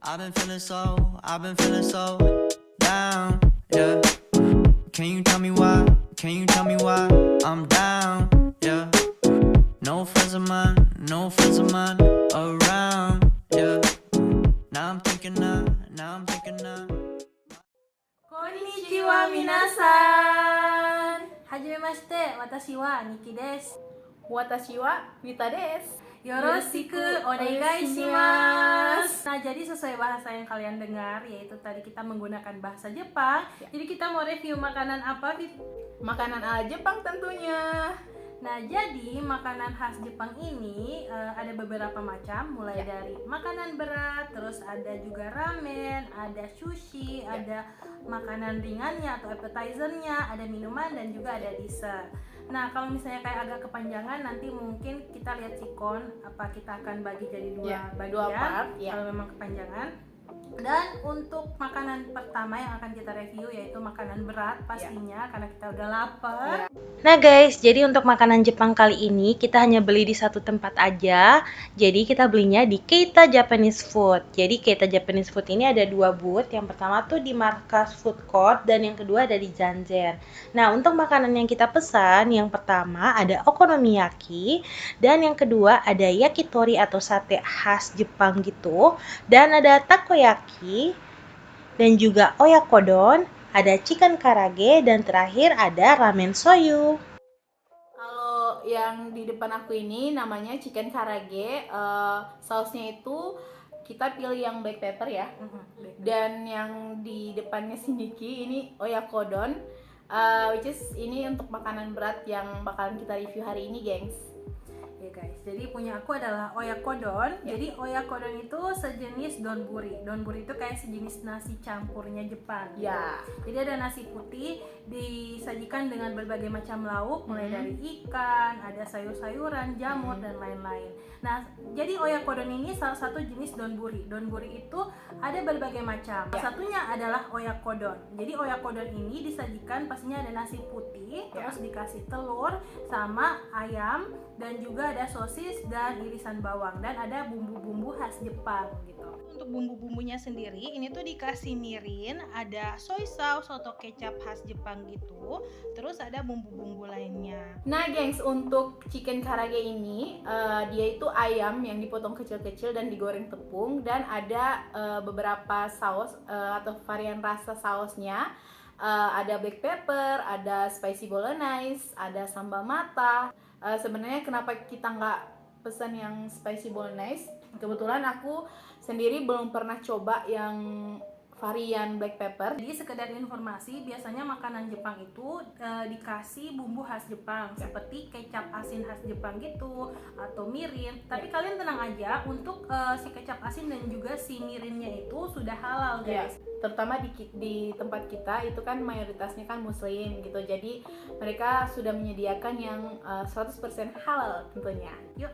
I've been feeling so down, yeah. Can you tell me why? Can you tell me why I'm down, yeah. No friends of mine around, yeah. Now I'm thinking Konnichiwa minasan. Hajimemashite, watashi wa Niki desu. Watashi wa Mita desu. Yoroshiku onegai shimasu. Nah, jadi sesuai bahasa yang kalian dengar, yaitu tadi kita menggunakan bahasa Jepang. Jadi kita mau review makanan apa, Fit? Makanan ala Jepang tentunya. Nah, jadi makanan khas Jepang ini ada beberapa macam, mulai dari makanan berat, terus ada juga ramen, ada sushi, ada makanan ringannya atau appetizer-nya, ada minuman dan juga ada dessert. Nah, kalau misalnya kayak agak kepanjangan, nanti mungkin kita lihat sikon apa kita akan bagi jadi dua bagian part, kalau memang kepanjangan. Dan untuk makanan pertama yang akan kita review yaitu makanan berat pastinya karena kita udah lapar. Nah guys, jadi untuk makanan Jepang kali ini kita hanya beli di satu tempat aja. Jadi kita belinya di Keita Japanese Food. Jadi Keita Japanese Food ini ada dua booth. Yang pertama tuh di Markas Food Court dan yang kedua ada di Janzen. Nah, untuk makanan yang kita pesan, yang pertama ada okonomiyaki dan yang kedua ada yakitori atau sate khas Jepang gitu. Dan ada takoyaki dan juga oyakodon, ada chicken karage, dan terakhir ada ramen soyu. Kalau yang di depan aku ini namanya chicken karage. Sausnya itu kita pilih yang black pepper ya. Dan yang di depannya si Niki ini oyakodon, which is ini untuk makanan berat yang bakalan kita review hari ini, gengs. Ya guys, jadi punya aku adalah oyakodon. Jadi oyakodon itu sejenis donburi. Donburi itu kayak sejenis nasi campurnya Jepang. Ya. Jadi ada nasi putih disajikan dengan berbagai macam lauk, mulai dari ikan, ada sayur-sayuran, jamur dan lain-lain. Nah, jadi oyakodon ini salah satu jenis donburi. Donburi itu ada berbagai macam. Salah satunya adalah oyakodon. Jadi oyakodon ini disajikan pastinya ada nasi putih, terus dikasih telur sama ayam dan juga ada sosis dan irisan bawang dan ada bumbu-bumbu khas Jepang gitu. Untuk bumbu-bumbunya sendiri ini tuh dikasih mirin, ada soy sauce atau kecap khas Jepang gitu. Terus ada bumbu-bumbu lainnya. Nah, gengs, untuk chicken karage ini dia itu ayam yang dipotong kecil-kecil dan digoreng tepung dan ada beberapa saus atau varian rasa sausnya. Ada black pepper, ada spicy bolognese, ada sambal mata. Sebenarnya kenapa kita nggak pesan yang spicy bolognese? Kebetulan aku sendiri belum pernah coba yang varian black pepper. Jadi sekedar informasi, biasanya makanan Jepang itu dikasih bumbu khas Jepang seperti kecap asin khas Jepang gitu atau mirin. Tapi kalian tenang aja, untuk si kecap asin dan juga si mirinnya itu sudah halal guys. Terutama di tempat kita itu kan mayoritasnya kan muslim gitu. Jadi mereka sudah menyediakan yang 100% halal tentunya. Yuk,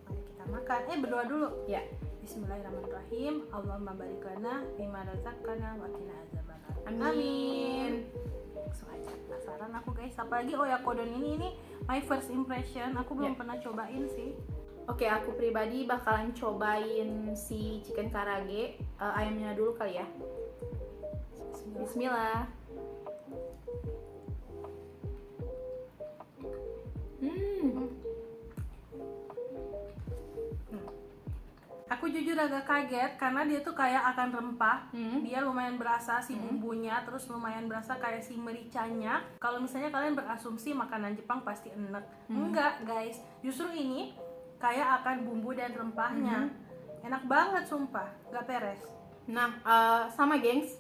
mari kita makan. Berdoa dulu. Ya. Bismillahirrahmanirrahim. Allahumma barik lana bima razaqtana wa qina adzabannar. Amin. Langsung aja. Penasaran aku guys. Apalagi oyakodon ini my first impression. Aku belum pernah cobain sih. Oke, aku pribadi bakalan cobain si chicken karage. Ayamnya dulu kali ya. Bismillah. Aku jujur agak kaget karena dia tuh kayak akan rempah. Dia lumayan berasa si bumbunya, terus lumayan berasa kayak si mericanya. Kalau misalnya kalian berasumsi makanan Jepang pasti enak, enggak guys. Justru ini kayak akan bumbu dan rempahnya. Enak banget sumpah, gak peres. Nah, sama gengs,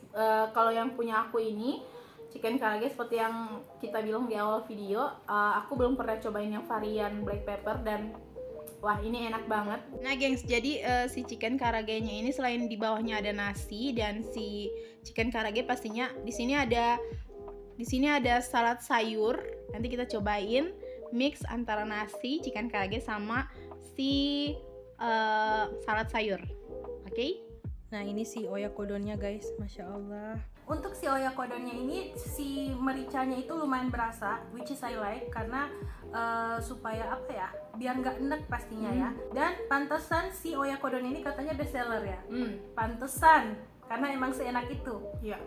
kalau yang punya aku ini chicken karage seperti yang kita bilang di awal video, aku belum pernah cobain yang varian black pepper dan wah, ini enak banget. Nah, gengs, jadi si chicken karage-nya ini selain di bawahnya ada nasi dan si chicken karage pastinya di sini ada salad sayur. Nanti kita cobain mix antara nasi, chicken karage sama si salad sayur. Oke? Nah, ini si oyakodonnya guys, Masya Allah. Untuk si oyakodonnya ini, si mericanya itu lumayan berasa, which is I like, karena supaya apa ya, biar nggak enek pastinya ya. Dan pantesan si oyakodon ini katanya best seller ya. Pantesan, karena emang seenak itu. Iya.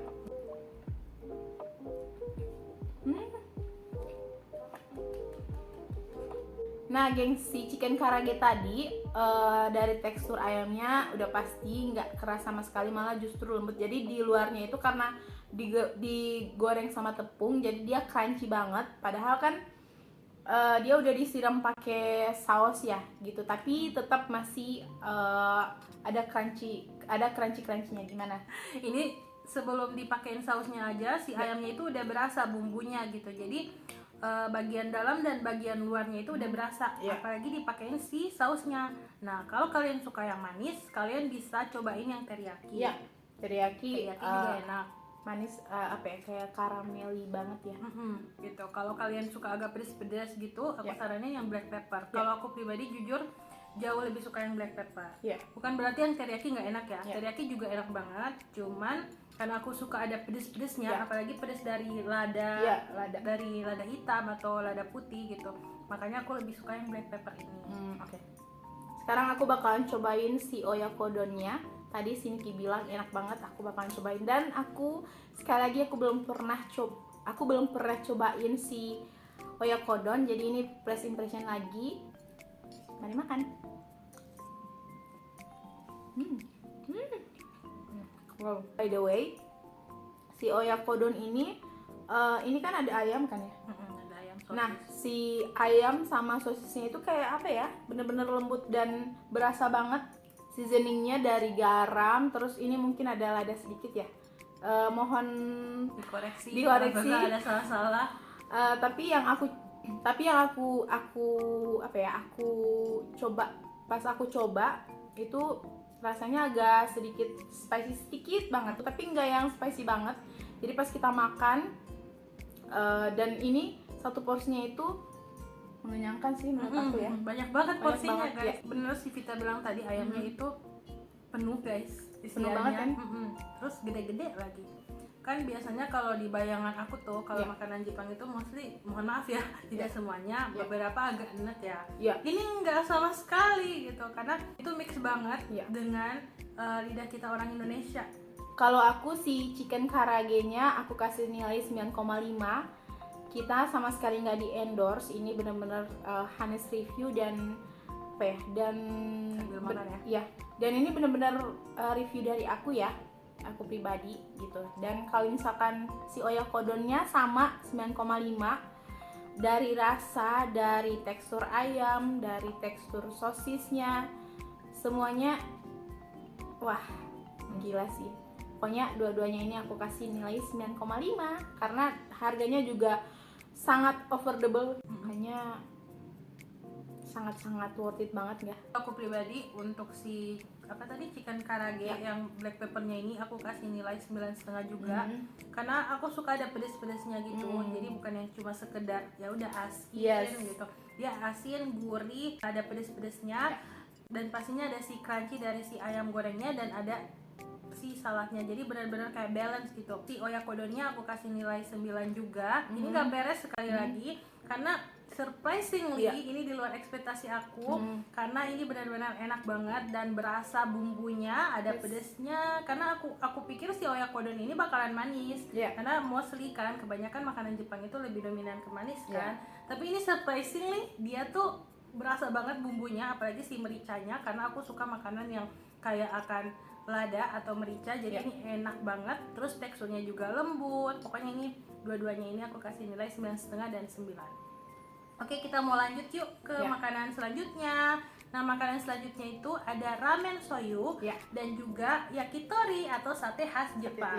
Nah, gengs, si chicken karage tadi dari tekstur ayamnya udah pasti nggak keras sama sekali, malah justru lembut. Jadi di luarnya itu karena digoreng sama tepung, jadi dia crunchy banget. Padahal kan dia udah disiram pakai saus ya, gitu. Tapi tetap masih ada crunchy-nya gimana? Ini sebelum dipakein sausnya aja, si ayamnya itu udah berasa bumbunya gitu. Jadi bagian dalam dan bagian luarnya itu udah berasa, apalagi dipakein si sausnya. Nah, kalau kalian suka yang manis, kalian bisa cobain yang teriyaki. Iya, teriyaki juga enak. Manis, kayak karameli banget ya. Gitu. Kalau kalian suka agak pedas-pedas gitu, aku saranin yang black pepper. Kalau aku pribadi jujur jauh lebih suka yang black pepper. Bukan berarti yang teriyaki nggak enak ya. Teriyaki juga enak banget, cuman karena aku suka ada pedes-pedesnya, apalagi pedes dari lada, dari lada hitam atau lada putih gitu. Makanya aku lebih suka yang black pepper ini. Oke. Sekarang aku bakalan cobain si oyakodonnya. Tadi Sinki bilang enak banget, aku bakalan cobain. Dan aku sekali lagi aku belum pernah cobain si oyakodon. Jadi ini first impression lagi. Mari makan. Wow. By the way, si oyakodon ini kan ada ayam kan ya? Ada ayam sosis. Nah, si ayam sama sosisnya itu kayak apa ya? Bener-bener lembut dan berasa banget. Seasoningnya dari garam, terus ini mungkin ada lada sedikit ya. Mohon dikoreksi. Kalau ada salah-salah. Tapi yang aku coba, pas aku coba itu rasanya agak sedikit spicy, sedikit banget, tapi nggak yang spicy banget. Jadi pas kita makan dan ini satu porsinya itu mengenyangkan sih menurut aku ya. Banyak banget porsinya banget, guys. Bener sih Vita bilang tadi, ayamnya itu penuh guys, Penuh banget kan? Terus gede-gede lagi. Kan biasanya kalau di bayangan aku tuh kalau makanan Jepang itu mostly, mohon maaf ya, tidak semuanya, beberapa agak enak ya. Ini enggak sama sekali gitu, karena itu mix banget dengan lidah kita orang Indonesia. Kalau aku si chicken karage-nya aku kasih nilai 9,5. Kita sama sekali nggak di endorse, ini benar-benar honest review dan dan ini benar-benar review dari aku ya, aku pribadi gitu. Dan kalau misalkan si oyakodonnya sama 9,5, dari rasa, dari tekstur ayam, dari tekstur sosisnya, semuanya wah gila sih. Pokoknya dua-duanya ini aku kasih nilai 9,5 karena harganya juga sangat affordable, makanya sangat-sangat worth it banget ya. Aku pribadi untuk si chicken karage yang black peppernya ini aku kasih nilai 9,5 juga. Karena aku suka ada pedes-pedesnya gitu. Jadi bukan yang cuma sekedar ya udah asin gitu. Dia asin, gurih, ada pedes-pedesnya. Dan pastinya ada si crunchy dari si ayam gorengnya dan ada si saladnya. Jadi benar-benar kayak balance gitu. Si oyakodonnya aku kasih nilai 9 juga. Ini nggak beres sekali lagi karena surprisingly ini di luar ekspektasi aku, karena ini benar-benar enak banget dan berasa bumbunya, ada pedesnya. Karena aku pikir si oyakodon ini bakalan manis, karena mostly kan kebanyakan makanan Jepang itu lebih dominan ke manis kan. Tapi ini surprisingly dia tuh berasa banget bumbunya, apalagi si mericanya, karena aku suka makanan yang kayak akan lada atau merica, jadi ini enak banget. Terus teksturnya juga lembut. Pokoknya ini dua-duanya ini aku kasih nilai 9,5 dan 9. Oke, kita mau lanjut yuk ke makanan selanjutnya. Nah, makanan selanjutnya itu ada ramen soyu dan juga yakitori atau sate khas Jepang.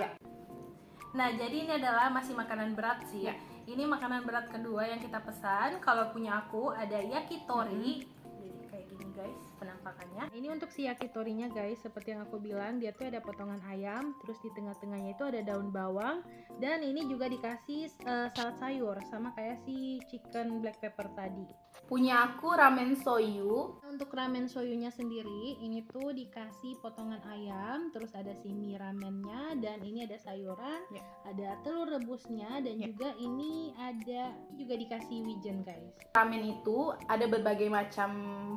Nah, jadi ini adalah masih makanan berat sih. Ini makanan berat kedua yang kita pesan. Kalau punya aku ada yakitori. Jadi kayak gini guys penampakannya. Ini untuk si yakitorinya guys, seperti yang aku bilang, dia tuh ada potongan ayam, terus di tengah-tengahnya itu ada daun bawang, dan ini juga dikasih salad sayur sama kayak si chicken black pepper tadi. Punya aku ramen soyu. Untuk ramen soyunya sendiri, ini tuh dikasih potongan ayam, terus ada si mie ramennya, dan ini ada sayuran, Ya. ada telur rebusnya, dan Ya. juga ini ada juga dikasih wijen guys. Ramen itu ada berbagai macam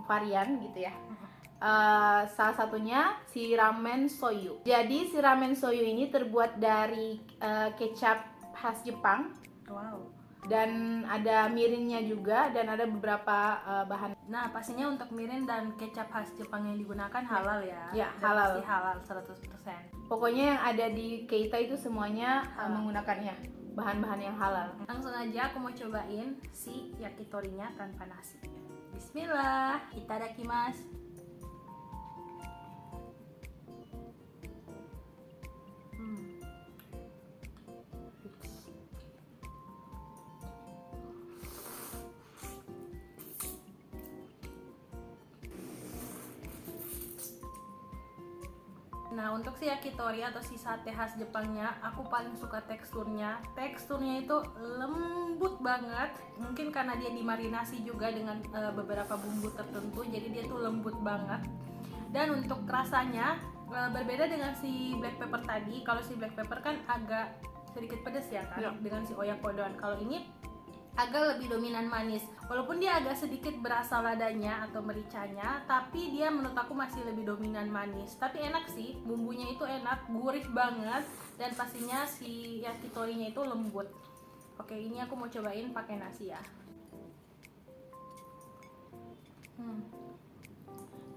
varian gitu ya. Salah satunya si ramen soyu. Jadi si ramen soyu ini terbuat dari kecap khas Jepang. Wow. Dan ada mirinnya juga, dan ada beberapa bahan. Nah, pastinya untuk mirin dan kecap khas Jepang yang digunakan halal ya. Ya, Dan halal. Pasti halal 100%. Pokoknya yang ada di Keita itu semuanya menggunakannya bahan-bahan yang halal. Langsung aja aku mau cobain si yakitorinya tanpa nasi. Bismillah, itadakimasu. Nah, untuk si yakitori atau si sate khas Jepangnya, aku paling suka teksturnya. Teksturnya itu lembut banget. Mungkin karena dia dimarinasi juga dengan beberapa bumbu tertentu, jadi dia tuh lembut banget. Dan untuk rasanya berbeda dengan si black pepper tadi. Kalau si black pepper kan agak sedikit pedas ya kan, Ya. dengan si oyakodon. Kalau ini agak lebih dominan manis, walaupun dia agak sedikit berasa ladanya atau mericanya, tapi dia menurut aku masih lebih dominan manis. Tapi enak sih, bumbunya itu enak, gurih banget, dan pastinya si yakitorinya itu lembut. Oke, ini aku mau cobain pakai nasi ya.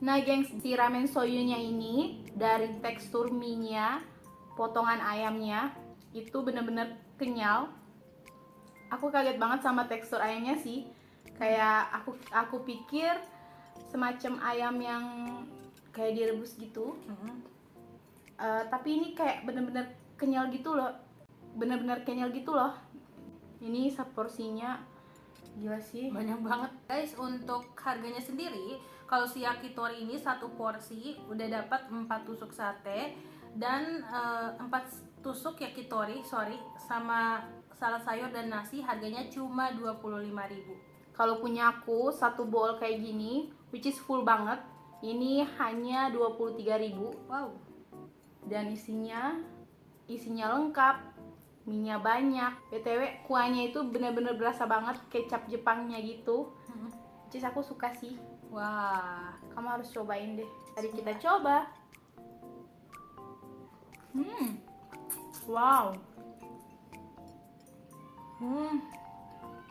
Nah gengs, si ramen soyunya ini dari tekstur mie-nya, potongan ayamnya itu bener-bener kenyal. Aku kaget banget sama tekstur ayamnya sih. Kayak aku pikir semacam ayam yang kayak direbus gitu. Tapi ini kayak bener-bener kenyal gitu loh. Bener-bener kenyal gitu loh. Ini seporsinya gila sih. Banyak banget guys. Untuk harganya sendiri, kalau si yakitori ini satu porsi udah dapat 4 tusuk sate dan 4 tusuk yakitori, sama salad sayur dan nasi, harganya cuma 25.000. Kalau punya aku satu bowl kayak gini, which is full banget, ini hanya 23.000. Wow. Dan isinya lengkap, minyak banyak. BTW kuahnya itu bener-bener berasa banget kecap Jepangnya gitu. Which is aku suka sih. Wah, Kamu harus cobain deh. Tadi kita coba. Wow.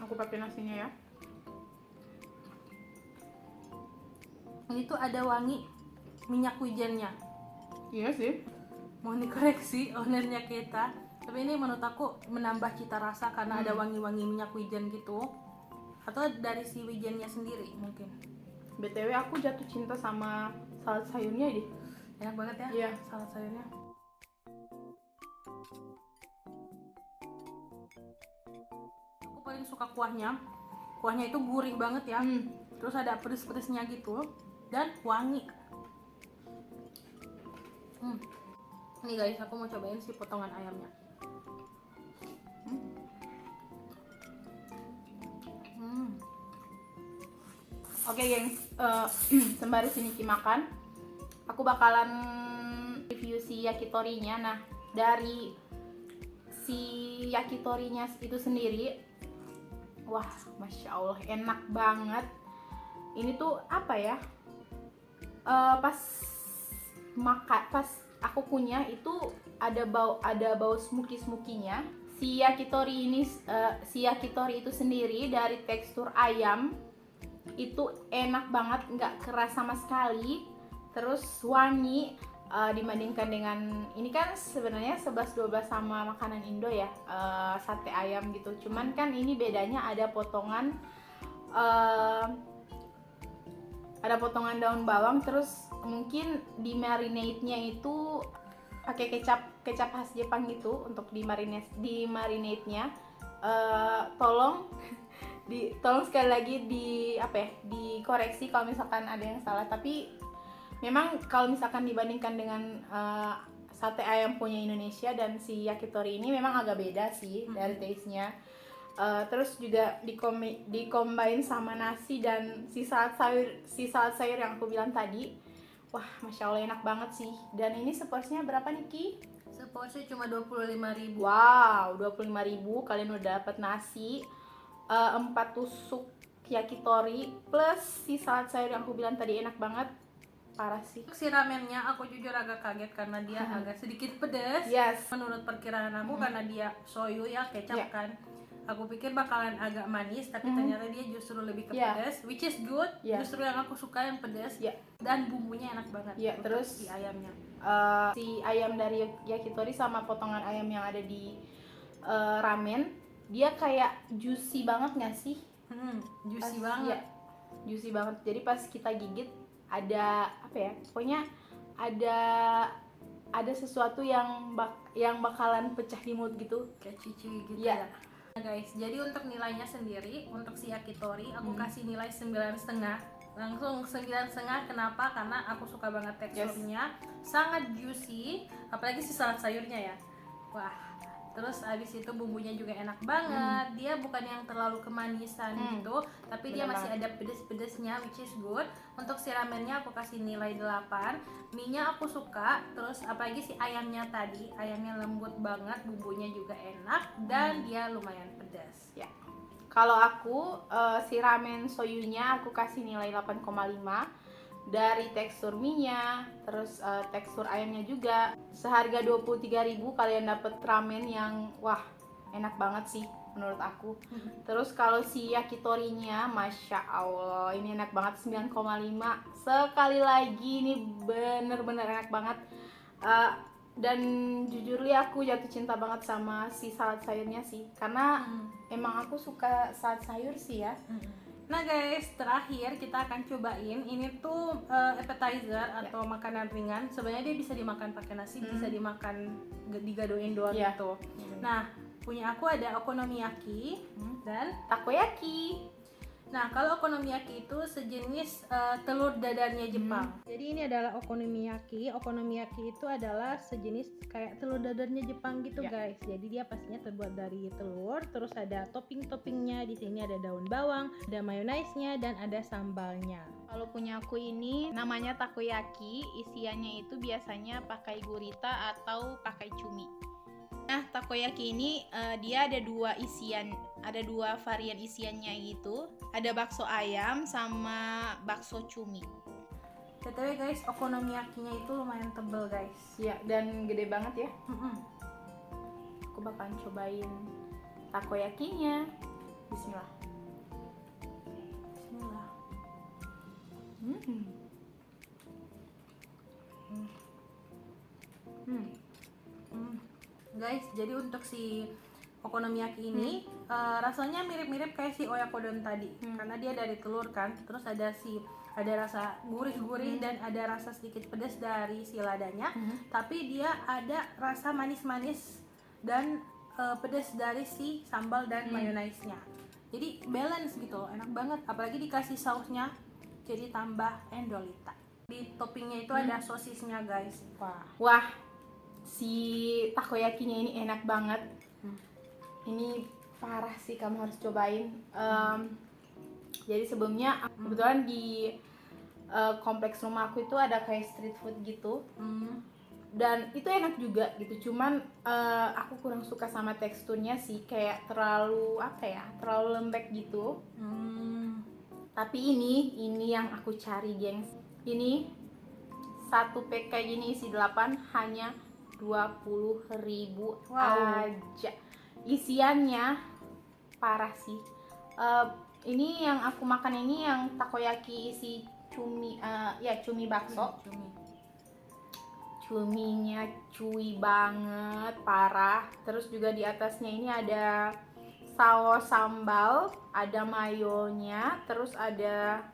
Aku pakai nasinya ya. ini tuh ada wangi minyak wijennya. Iya sih. Mohon dikoreksi ownernya kita, tapi ini menurut aku menambah cita rasa karena ada wangi-wangi minyak wijen gitu, atau dari si wijennya sendiri mungkin. BTW aku jatuh cinta sama salad sayurnya deh. Enak banget ya. Iya. Salad sayurnya. Aku paling suka kuahnya. Kuahnya itu gurih banget ya. Terus ada pedes-pedesnya gitu dan wangi. Nih guys, aku mau cobain si potongan ayamnya. Oke gengs, sembari si Niki makan, aku bakalan review si yakitorinya. Nah, dari si yakitorinya itu sendiri, wah, masya Allah, enak banget. Ini tuh apa ya? Pas aku kunyah itu ada bau smoky-smokinya. Si yakitori itu sendiri dari tekstur ayam itu enak banget, nggak keras sama sekali, terus wangi. Dibandingkan dengan ini kan sebenarnya 11-12 sama makanan Indo ya, sate ayam gitu, cuman kan ini bedanya ada potongan daun bawang, terus mungkin di marinate-nya itu pakai kecap khas Jepang gitu untuk di marinate-nya. Tolong sekali lagi dikoreksi kalau misalkan ada yang salah. Tapi memang kalau misalkan dibandingkan dengan sate ayam punya Indonesia dan si yakitori ini memang agak beda sih dari taste-nya. Terus juga dicombine sama nasi dan si salad sayur yang aku bilang tadi. Wah, Masya Allah enak banget sih. Dan ini seporsinya berapa nih, Ki? Seporsi cuma 25.000. Wow, 25.000 kalian udah dapat nasi 4 tusuk yakitori plus si salad sayur yang aku bilang tadi enak banget. Parah sih. Si ramennya aku jujur agak kaget karena dia agak sedikit pedas. Yes. Menurut perkiraan aku karena dia soyu ya, kecap kan. Aku pikir bakalan agak manis, tapi ternyata dia justru lebih ke pedas, which is good. Justru yang aku suka yang pedas. Dan bumbunya enak banget. Terus si ayamnya. Si ayam dari yakitori sama potongan ayam yang ada di ramen, dia kayak juicy banget nggak sih? Juicy banget. Juicy banget. Jadi pas kita gigit ada apa ya? Pokoknya ada sesuatu yang bakalan pecah di mulut gitu, kayak cici gitu ya. Nah guys, jadi untuk nilainya sendiri untuk si yakitori aku kasih nilai 9,5. Langsung 9,5. Kenapa? Karena aku suka banget teksturnya, sangat juicy, apalagi si salad sayurnya ya. Wah, terus abis itu bumbunya juga enak banget. Dia bukan yang terlalu kemanisan gitu, tapi dia masih ada pedes-pedesnya, which is good. Untuk si ramennya aku kasih nilai 8. Mie-nya aku suka, terus apalagi si ayamnya tadi, ayamnya lembut banget, bumbunya juga enak dan dia lumayan pedas. Ya. Kalau aku si ramen soyunya aku kasih nilai 8,5. Dari tekstur mie-nya, terus tekstur ayamnya juga. Seharga 23.000 kalian dapet ramen yang wah enak banget sih menurut aku. Terus kalau si yakitorinya, Masya Allah ini enak banget, 9,5. Sekali lagi ini bener-bener enak banget. Dan jujur li aku jatuh cinta banget sama si salad sayurnya sih, karena emang aku suka salad sayur sih ya. Nah guys, terakhir kita akan cobain ini tuh appetizer atau makanan ringan. Sebenarnya dia bisa dimakan pakai nasi, bisa dimakan digadoin doang gitu. Nah, punya aku ada okonomiyaki dan takoyaki. Nah, kalau okonomiyaki itu sejenis telur dadarnya Jepang. Jadi ini adalah okonomiyaki. Okonomiyaki itu adalah sejenis kayak telur dadarnya Jepang gitu guys. Jadi dia pastinya terbuat dari telur, terus ada topping-toppingnya. Di sini ada daun bawang, ada mayonaise-nya dan ada sambalnya. Kalau punya aku ini namanya takoyaki, isiannya itu biasanya pakai gurita atau pakai cumi. Nah, takoyaki ini dia ada dua varian isiannya gitu. Ada bakso ayam sama bakso cumi. BTW guys, okonomiyakinya itu lumayan tebel guys. Ya, dan gede banget ya. Aku bakalan cobain takoyakinya. Bismillah. Bismillah. Guys, jadi untuk si okonomiyaki ini rasanya mirip-mirip kayak si oyakodon tadi, karena dia dari telur kan, terus ada rasa gurih-gurih dan ada rasa sedikit pedas dari si ladanya, tapi dia ada rasa manis-manis dan pedas dari si sambal dan mayonaise-nya. Jadi balance gitu loh, enak banget, apalagi dikasih sausnya jadi tambah endolita. Di toppingnya itu ada sosisnya guys. Wah, si takoyakinya ini enak banget. Ini parah sih, kamu harus cobain. Jadi sebelumnya kebetulan di kompleks rumah aku itu ada kayak street food gitu, dan itu enak juga gitu. Cuman aku kurang suka sama teksturnya sih, kayak terlalu terlalu lembek gitu. Tapi ini yang aku cari gengs. Ini satu pack kayak gini isi 8 hanya 20.000 aja. Isiannya parah sih. Ini yang aku makan ini yang takoyaki isi cumi, cumi bakso. Cuminya cuy banget, parah. Terus juga di atasnya ini ada saus sambal, ada mayonya, terus ada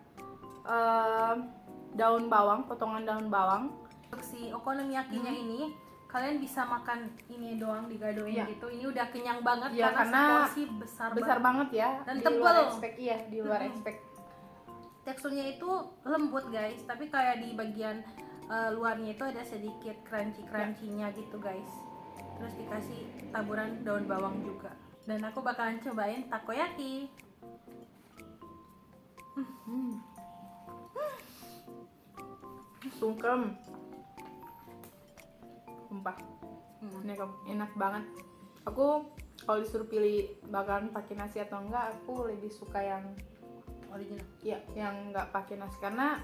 daun bawang, potongan daun bawang. Untuk si okonomiyakinya ini kalian bisa makan ini doang digadoin gitu. Ini udah kenyang banget karena seporsi besar banget ya dan di tebal. Luar expect, di luar expect. Teksturnya itu lembut guys, tapi kayak di bagian luarnya itu ada sedikit crunchy-nya gitu guys. Terus dikasih taburan daun bawang juga. Dan aku bakalan cobain takoyaki. Sungkem. Sumpah. Enak banget. Aku kalau disuruh pilih bakalan pakai nasi atau enggak, aku lebih suka yang Original. ya, yang enggak pakai nasi karena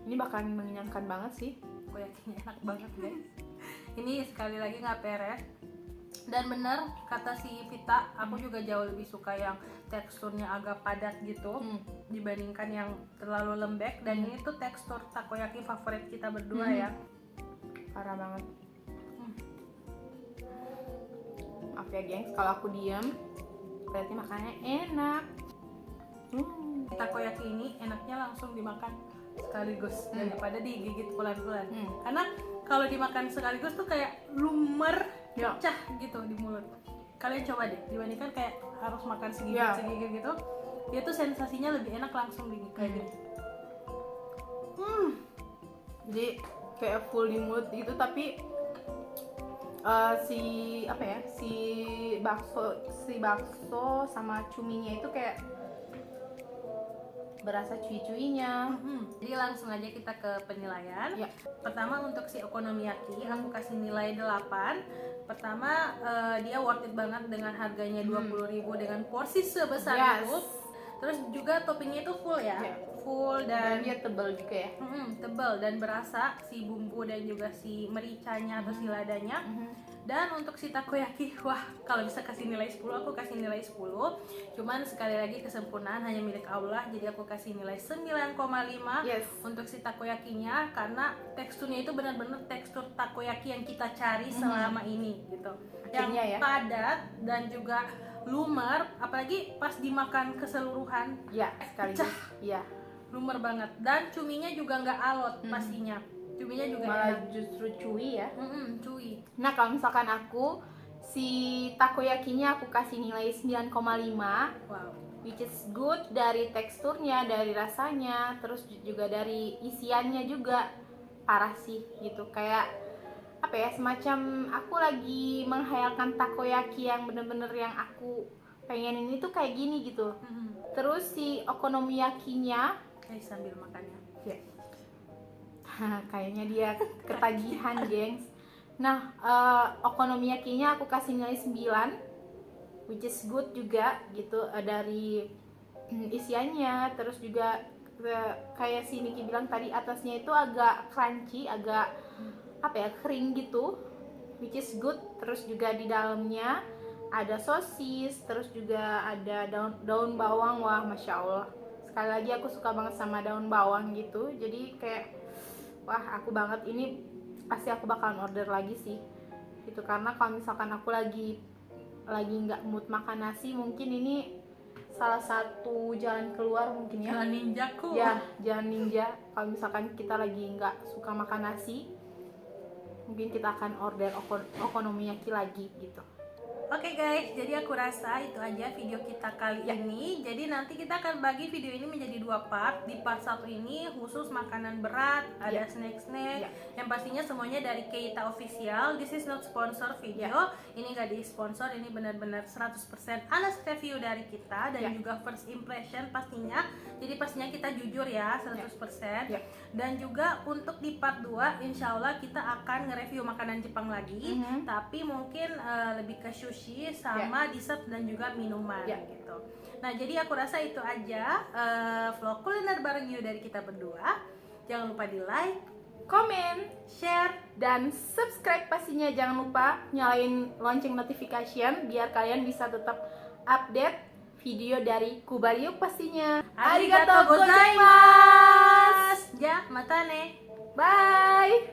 ini bakalan mengenyangkan banget sih. Takoyakinya enak banget guys. Ini sekali lagi nggak peres. Dan bener kata si Vita, aku juga jauh lebih suka yang teksturnya agak padat gitu dibandingkan yang terlalu lembek. Dan ini tuh tekstur takoyaki favorit kita berdua ya. Parah banget. Maaf ya gengs, kalau aku diem berarti makannya enak. Takoyaki ini enaknya langsung dimakan sekaligus daripada digigit pelan-pelan. Karena kalau dimakan sekaligus tuh kayak lumer, pecah gitu di mulut. Kalian coba deh, dibandingkan kayak harus makan segigit gitu, dia tuh sensasinya lebih enak langsung kayak gini. Jadi kayak full di mulut gitu, tapi si bakso sama cuminya itu kayak berasa cuy-cuynya. Jadi langsung aja kita ke penilaian. Ya. Pertama untuk si okonomiyaki aku kasih nilai 8. Pertama dia worth it banget dengan harganya 20.000 dengan porsi sebesar itu. Terus juga toppingnya itu full ya. Full dan dia tebal juga ya. Tebal dan berasa si bumbu dan juga si mericanya atau si ladanya. Dan untuk si takoyaki, wah kalau bisa kasih nilai 10 aku kasih nilai 10. Cuman sekali lagi kesempurnaan hanya milik Allah, jadi aku kasih nilai 9,5 untuk si takoyakinya karena teksturnya itu benar-benar tekstur takoyaki yang kita cari selama ini gitu. Yang padat dan juga lumer, apalagi pas dimakan keseluruhan. Ya, sekaligus. Iya. Lumer banget dan cuminya juga nggak alot pastinya. Cuminya juga malah enak. Justru cuy ya. Cuy. Nah kalau misalkan aku si takoyakinya aku kasih nilai 9,5. Wow. Which is good dari teksturnya, dari rasanya, terus juga dari isiannya juga parah sih gitu. Kayak apa ya, semacam aku lagi menghayalkan takoyaki yang bener-bener yang aku pengenin itu kayak gini gitu. Terus si okonomiyakinya sambil makannya kayaknya dia ketagihan gengs. Nah okonomiyakinya aku kasih nilai 9 which is good juga gitu, dari isiannya. Terus juga kayak si Niki bilang tadi, atasnya itu agak crunchy, agak apa ya, kering gitu, which is good. Terus juga di dalamnya ada sosis, terus juga ada daun bawang. Wah masya Allah, sekali lagi aku suka banget sama daun bawang gitu. Jadi kayak wah aku banget, ini pasti aku bakalan order lagi sih gitu. Karena kalau misalkan aku lagi nggak mood makan nasi, mungkin ini salah satu jalan keluar mungkin ya. Jalan ninjaku. Ya, jalan ninja. Kalau misalkan kita lagi nggak suka makan nasi, mungkin kita akan order okonomiyaki lagi gitu. Oke guys, jadi aku rasa itu aja video kita kali ini. Jadi nanti kita akan bagi video ini menjadi 2 part. Di part 1 ini khusus makanan berat, ada snack-snack, yang pastinya semuanya dari Keita Official. This is not sponsor video. Ini gak di sponsor, ini benar-benar 100% honest review dari kita dan juga first impression pastinya. Jadi pastinya kita jujur ya 100%. Dan juga untuk di part 2 insya Allah kita akan nge-review makanan Jepang lagi, tapi mungkin lebih ke sushi sama dessert dan juga minuman gitu. Nah jadi aku rasa itu aja vlog kuliner bareng you dari kita berdua. Jangan lupa di like, komen, share, dan subscribe pastinya. Jangan lupa nyalain lonceng notification biar kalian bisa tetap update video dari Kubaryu pastinya. Arigatou gozaimasu. Ya, mata ne. Bye.